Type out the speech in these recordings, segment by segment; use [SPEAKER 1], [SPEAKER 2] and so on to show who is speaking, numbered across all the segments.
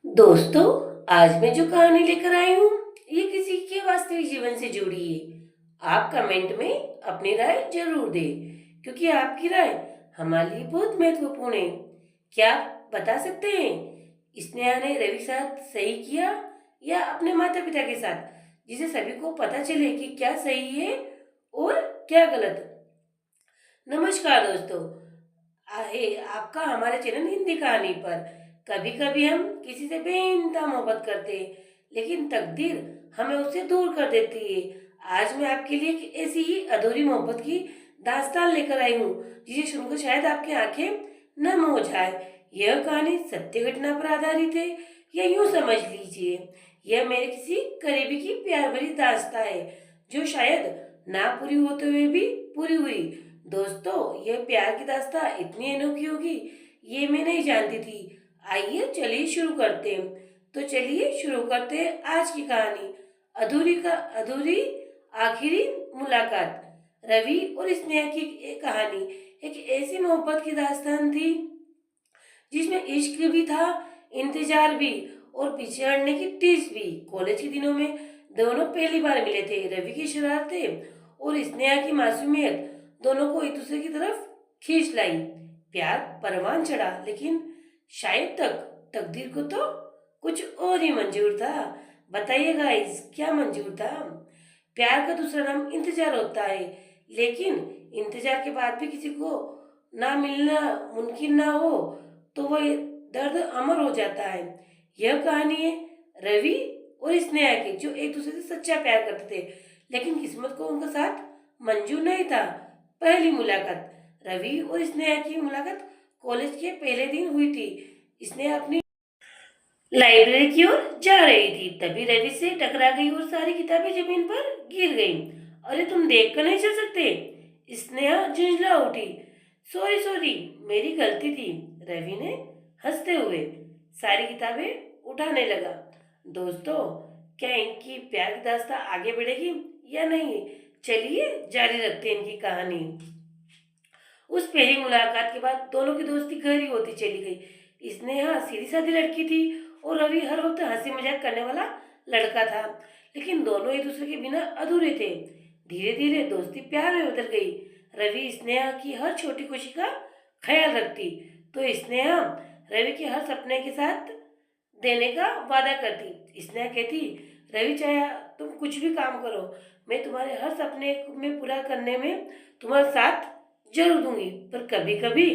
[SPEAKER 1] दोस्तों, आज मैं जो कहानी लेकर आई हूँ ये किसी के वास्तविक जीवन से जुड़ी है। आप कमेंट में अपनी राय जरूर दें क्योंकि आपकी राय हमारे लिए बहुत महत्वपूर्ण है। क्या आप बता सकते हैं स्नेहा ने रवि साथ सही किया या अपने माता पिता के साथ, जिसे सभी को पता चले कि क्या सही है और क्या गलत। नमस्कार दोस्तों, आहे आपका हमारे चैनल हिंदी कहानी पर। कभी कभी हम किसी से बेइंतहा मोहब्बत करते हैं लेकिन तकदीर हमें उससे दूर कर देती है। आज मैं आपके लिए एक ऐसी ही अधूरी मोहब्बत की दास्तान लेकर आई हूँ जिसे सुनकर शायद आपकी आंखें नम हो जाए। यह कहानी सत्य घटना पर आधारित है या यूं समझ लीजिए यह मेरे किसी करीबी की प्यार भरी दास्तां है जो शायद ना पूरी होते हुए भी पूरी हुई। दोस्तों, यह प्यार की दास्तां इतनी अनोखी होगी ये मैं नहीं जानती थी। आइए चलिए शुरू करते हैं। तो चलिए शुरू करते हैं आज की कहानी, अधूरी आखिरी मुलाकात। रवि और स्नेहा की एक कहानी एक ऐसी मोहब्बत की दास्तान थी जिसमें इश्क भी था, इंतजार भी और पीछे हटने की टीस भी। कॉलेज के दिनों में दोनों पहली बार मिले थे। रवि की शरारतें और स्नेहा की मासूमियत दोनों को एक दूसरे की तरफ खींच लाई। प्यार परवान चढ़ा लेकिन शायद तकदीर को तो कुछ और ही मंजूर था। बताइए गाइस, क्या मंजूर था? प्यार का दूसरा नाम इंतजार होता है, लेकिन इंतजार के बाद भी किसी को ना मिलना मुमकिन ना हो तो वह दर्द अमर हो जाता है। यह कहानी है रवि और स्नेहा की, जो एक दूसरे से सच्चा प्यार करते थे लेकिन किस्मत को उनका साथ मंजूर नहीं था। पहली मुलाकात। रवि और स्नेहा की मुलाकात कॉलेज के पहले दिन हुई थी। स्नेहा अपनी लाइब्रेरी की ओर जा रही थी, तभी रवि से टकरा गई और सारी किताबें जमीन पर गिर गईं। अरे तुम देख कर नहीं चल सकते? स्नेहा झुंझला उठी। सॉरी सॉरी, मेरी गलती थी, रवि ने हंसते हुए सारी किताबें उठाने लगा। दोस्तों, क्या इनकी प्यार की दास्तां आगे बढ़ेगी या नहीं? चलिए जारी रखते हैं इनकी कहानी। उस पहली मुलाकात के बाद दोनों की दोस्ती गहरी होती चली गई। स्नेहा सीधी सादी लड़की थी और रवि हर वक्त हंसी मजाक करने वाला लड़का था, लेकिन दोनों एक दूसरे के बिना अधूरे थे। धीरे धीरे दोस्ती प्यार में बदल गई। रवि स्नेहा की हर छोटी खुशी का ख्याल रखती तो स्नेहा रवि के हर सपने के साथ देने का वादा करती। स्नेहा कहती, रवि चाहे तुम कुछ भी काम करो, मैं तुम्हारे हर सपने में पूरा करने में तुम्हारा साथ जरूर दूंगी। पर कभी कभी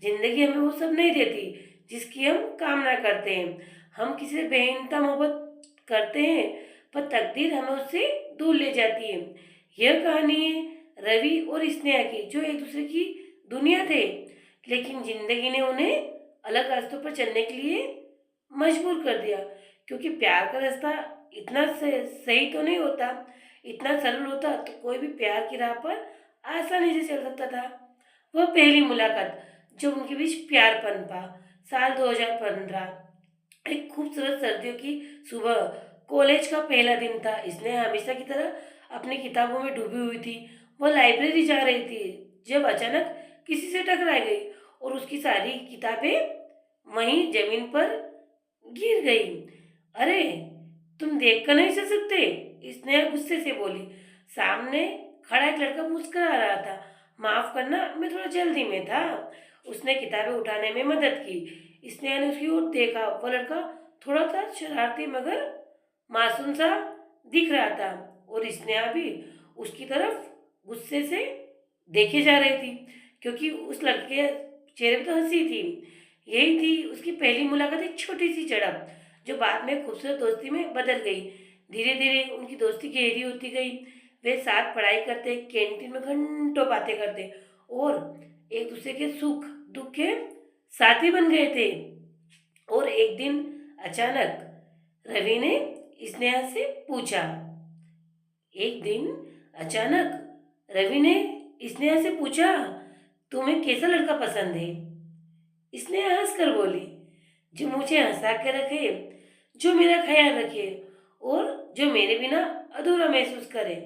[SPEAKER 1] जिंदगी हमें वो सब नहीं देती जिसकी हम कामना करते हैं। हम किसी से बेइंतहा मोहब्बत करते हैं पर तकदीर हमें उससे दूर ले जाती है। यह कहानी है रवि और स्नेहा की, जो एक दूसरे की दुनिया थे लेकिन जिंदगी ने उन्हें अलग रास्तों पर चलने के लिए मजबूर कर दिया। क्योंकि प्यार का रास्ता इतना सही तो नहीं होता, इतना सरल होता तो कोई भी प्यार की राह पर आसानी से चल सकता था। वह पहली मुलाकात जब उनके बीच प्यार पनपा, साल 2015, एक खूबसूरत सर्दियों की सुबह, कॉलेज का पहला दिन था। इसने हमेशा की तरह अपनी किताबों में डूबी हुई थी। वह लाइब्रेरी जा रही थी जब अचानक किसी से टकरा गई और उसकी सारी किताबें वहीं जमीन पर गिर गई। अरे तुम देख कर नहीं चल सकते? स्नेहा गुस्से से बोली। सामने खड़ा एक लड़का मुस्कुरा रहा था। माफ करना, मैं थोड़ा जल्दी में था। उसने किताबें उठाने में मदद की। स्नेहा ने उसकी ओर देखा। वह लड़का थोड़ा सा शरारती मगर मासूम सा दिख रहा था और स्नेहा भी उसकी तरफ गुस्से से देखे जा रही थी क्योंकि उस लड़के के चेहरे पर तो हंसी थी। यही थी उसकी पहली मुलाकात, एक छोटी सी झड़प जो बाद में खूबसूरत दोस्ती में बदल गई। धीरे धीरे उनकी दोस्ती गहरी होती गई। वे साथ पढ़ाई करते, कैंटीन में घंटों बातें करते और एक दूसरे के सुख दुख के साथी बन गए थे। और एक दिन अचानक रवि ने स्नेहा से पूछा एक दिन अचानक रवि ने स्नेहा से पूछा, तुम्हें कैसा लड़का पसंद है? स्नेहा हंसकर बोली, जो मुझे हंसा के रखे, जो मेरा ख्याल रखे और जो मेरे बिना अधूरा महसूस करे।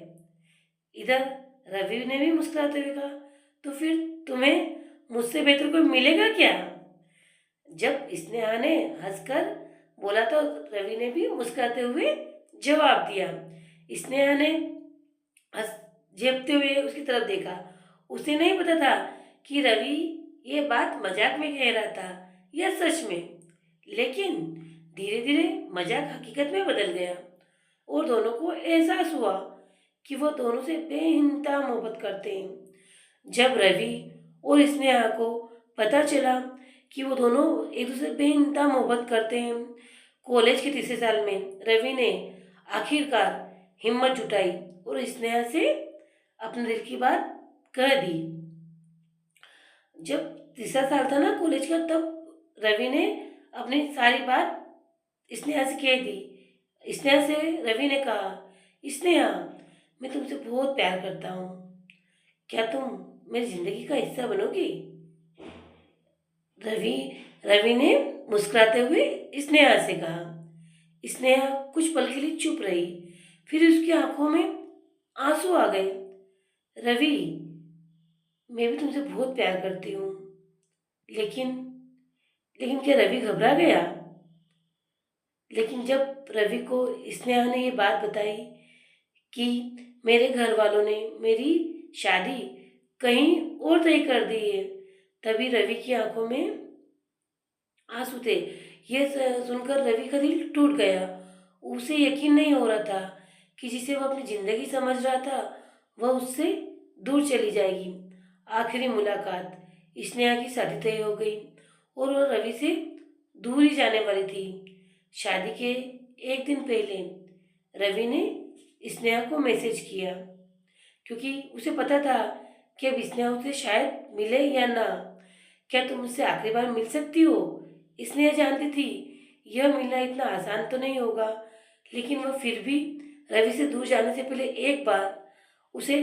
[SPEAKER 1] इधर रवि ने भी मुस्कुराते हुए कहा, तो फिर तुम्हें मुझसे बेहतर कोई मिलेगा क्या? जब स्नेहा ने हंसकर बोला तो रवि ने भी मुस्कुराते हुए जवाब दिया। स्नेहा ने झेपते हुए उसकी तरफ देखा। उसे नहीं पता था कि रवि ये बात मजाक में कह रहा था या सच में, लेकिन धीरे धीरे मजाक हकीकत में बदल गया और दोनों को एहसास हुआ कि वो दोनों से बेइंतहा मोहब्बत करते हैं। जब रवि और स्नेहा को पता चला कि वो दोनों एक दूसरे से बेइंतहा मोहब्बत करते हैं, कॉलेज के तीसरे साल में रवि ने आखिरकार हिम्मत जुटाई और स्नेहा से अपने दिल की बात कह दी। जब तीसरा साल था ना कॉलेज का, तब रवि ने अपनी सारी बात स्नेहा से कह दी। स्नेहा से रवि ने कहा, स्नेहा, मैं तुमसे बहुत प्यार करता हूँ, क्या तुम मेरी जिंदगी का हिस्सा बनोगी? रवि रवि ने मुस्कुराते हुए स्नेहा से कहा। स्नेहा कुछ पल के लिए चुप रही, फिर उसकी आंखों में आंसू आ गए। रवि, मैं भी तुमसे बहुत प्यार करती हूँ, लेकिन लेकिन क्या रवि घबरा गया? लेकिन जब रवि को स्नेहा ने ये बात बताई कि मेरे घर वालों ने मेरी शादी कहीं और तय कर दी है, तभी रवि की आंखों में आंसू थे। ये सुनकर रवि का दिल टूट गया। उसे यकीन नहीं हो रहा था कि जिसे वो अपनी जिंदगी समझ रहा था वह उससे दूर चली जाएगी। आखिरी मुलाकात, स्नेहा की शादी तय हो गई और वह रवि से दूर ही जाने वाली थी। शादी के एक दिन पहले रवि ने स्नेहा को मैसेज किया, क्योंकि उसे पता था कि अब स्नेहा उसे शायद मिले या ना। क्या तुम मुझसे आखिरी बार मिल सकती हो? स्नेहा जानती थी यह मिलना इतना आसान तो नहीं होगा, लेकिन वह फिर भी रवि से दूर जाने से पहले एक बार उसे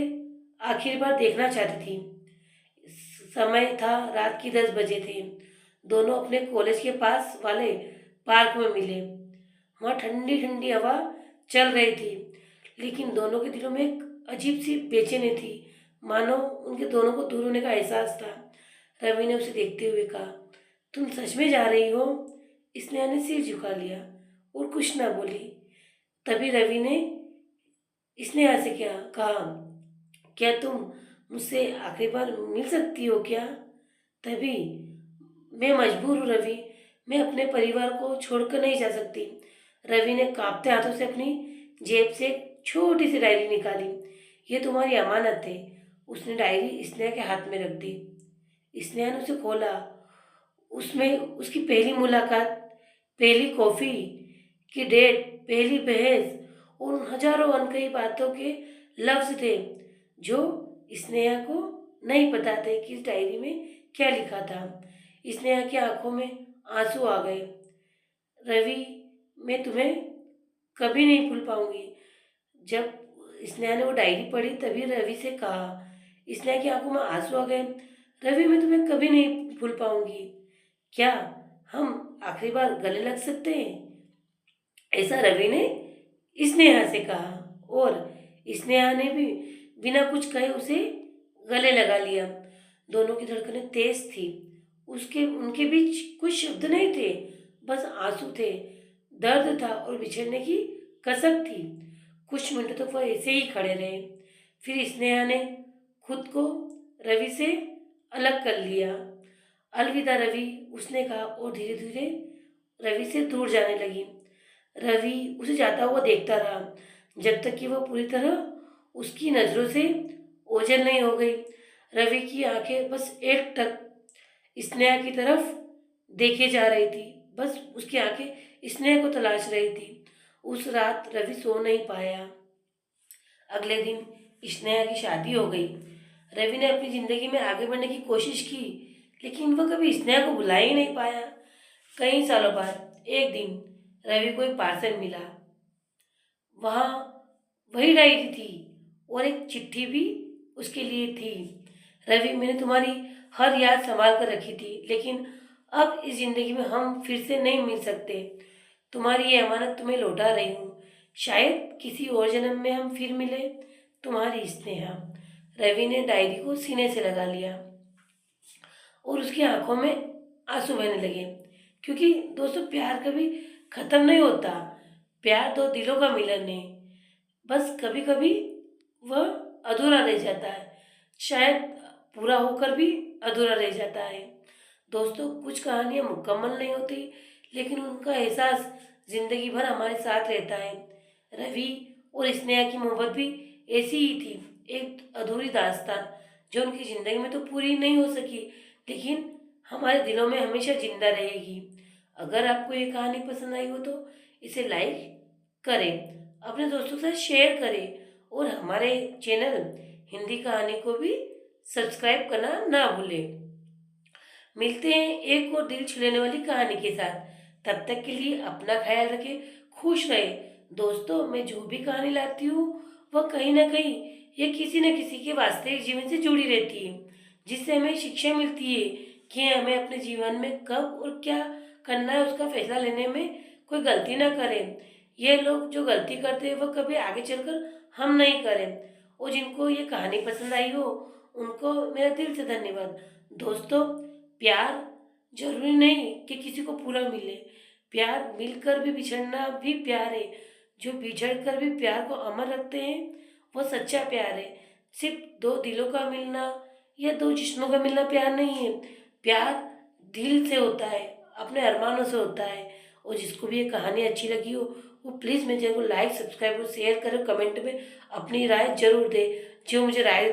[SPEAKER 1] आखिरी बार देखना चाहती थी। समय था, रात की 10 बजे थे। दोनों अपने कॉलेज के पास वाले पार्क में मिले। वहाँ ठंडी ठंडी हवा चल रही थी, लेकिन दोनों के दिलों में एक अजीब सी बेचैनी थी, मानो उनके दोनों को दूर होने का एहसास था। रवि ने उसे देखते हुए कहा, तुम सच में जा रही हो? स्नेहा ने सिर झुका लिया और कुछ ना बोली। तभी रवि ने स्नेहा से क्या कहा, क्या तुम मुझसे आखिरी बार मिल सकती हो क्या? तभी, मैं मजबूर हूँ रवि, मैं अपने परिवार को छोड़कर नहीं जा सकती। रवि ने कांपते हाथों से अपनी जेब से एक छोटी सी डायरी निकाली। ये तुम्हारी अमानत है। उसने डायरी स्नेहा के हाथ में रख दी। स्नेहा ने उसे खोला। उसमें उसकी पहली मुलाकात, पहली कॉफी की डेट, पहली बहस और उन हजारों अनकही बातों के लफ्ज थे जो स्नेहा को नहीं पता थे कि इस डायरी में क्या लिखा था। स्नेहा की आंखों में आंसू आ गए। रवि, मैं तुम्हें कभी नहीं भूल पाऊंगी। जब स्नेहा ने वो डायरी पढ़ी तभी रवि से कहा। स्नेहा की आंखों में आंसू आ गए। रवि, मैं तुम्हें कभी नहीं भूल पाऊंगी। क्या हम आखिरी बार गले लग सकते हैं? ऐसा रवि ने स्नेहा से कहा और स्नेहा ने भी बिना कुछ कहे उसे गले लगा लिया। दोनों की धड़कनें तेज थी। उसके उनके बीच कुछ शब्द नहीं थे, बस आंसू थे, दर्द था और बिछड़ने की कसक थी। कुछ मिनट तक वह ऐसे ही खड़े रहे। फिर स्नेहा ने खुद को रवि से अलग कर लिया। अलविदा रवि, उसने कहा और धीरे धीरे रवि से दूर जाने लगी। रवि उसे जाता हुआ देखता रहा जब तक कि वह पूरी तरह उसकी नजरों से ओझल नहीं हो गई। रवि की आंखें बस एक टक स्नेहा की तरफ देखे जा रही थी, बस उसकी आंखें स्नेहा को तलाश रही थी। उस रात रवि सो नहीं पाया। अगले दिन स्नेहा की शादी हो गई। रवि ने अपनी जिंदगी में आगे बढ़ने की कोशिश की, लेकिन वह कभी स्नेहा को भुला ही नहीं पाया। कई सालों बाद एक दिन रवि को एक पार्सल मिला। वहाँ वही डायरी थी और एक चिट्ठी भी उसके लिए थी। रवि, मैंने तुम्हारी हर याद संभाल कर रखी थी, लेकिन अब इस जिंदगी में हम फिर से नहीं मिल सकते। तुम्हारी ये अमानत तुम्हें लौटा रही हूँ। शायद किसी और जन्म में हम फिर मिले। तुम्हारी स्नेहा। रवि ने डायरी को सीने से लगा लिया और उसकी आंखों में आंसू बहने लगे, क्योंकि दोस्तों प्यार कभी खत्म नहीं होता। प्यार दो दिलों का मिलन है, बस कभी कभी वह अधूरा रह जाता है, शायद पूरा होकर भी अधूरा रह जाता है। दोस्तों, कुछ कहानियाँ मुकम्मल नहीं होती, लेकिन उनका एहसास जिंदगी भर हमारे साथ रहता है। रवि और स्नेहा की मोहब्बत भी ऐसी ही थी, एक अधूरी दास्तान जो उनकी जिंदगी में तो पूरी नहीं हो सकी, लेकिन हमारे दिलों में हमेशा जिंदा रहेगी। अगर आपको ये कहानी पसंद आई हो तो इसे लाइक करें, अपने दोस्तों के साथ शेयर करें और हमारे चैनल हिंदी कहानी को भी सब्सक्राइब करना ना भूलें। मिलते हैं एक और दिल छू लेने वाली कहानी के साथ। तब तक के लिए अपना ख्याल रखें, खुश रहे। दोस्तों, मैं जो भी कहानी लाती हूँ वह कहीं ना कहीं या किसी न किसी के वास्तविक जीवन से जुड़ी रहती है, जिससे हमें शिक्षा मिलती है कि हमें अपने जीवन में कब और क्या करना है उसका फैसला लेने में कोई गलती ना करें। ये लोग जो गलती करते हैं वह कभी आगे चलकर हम नहीं करें। और जिनको ये कहानी पसंद आई हो उनको मेरा दिल से धन्यवाद। दोस्तों, प्यार जरूरी नहीं कि किसी को पूरा मिले, प्यार मिलकर भी बिछड़ना भी प्यार है। जो बिछड़ कर भी प्यार को अमर रखते हैं वो सच्चा प्यार है। सिर्फ दो दिलों का मिलना या दो जिस्मों का मिलना प्यार नहीं है। प्यार दिल से होता है, अपने अरमानों से होता है। और जिसको भी ये कहानी अच्छी लगी हो वो प्लीज़ मेरे चैनल को लाइक, सब्सक्राइब और शेयर करो। कमेंट में अपनी राय जरूर दे। जो मुझे राय